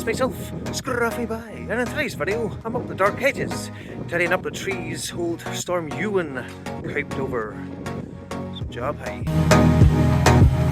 it's myself, Skruffy Bai, and in today's video, I'm up the dark hedges, tidying up the trees old Storm Ewan coped over. So job high.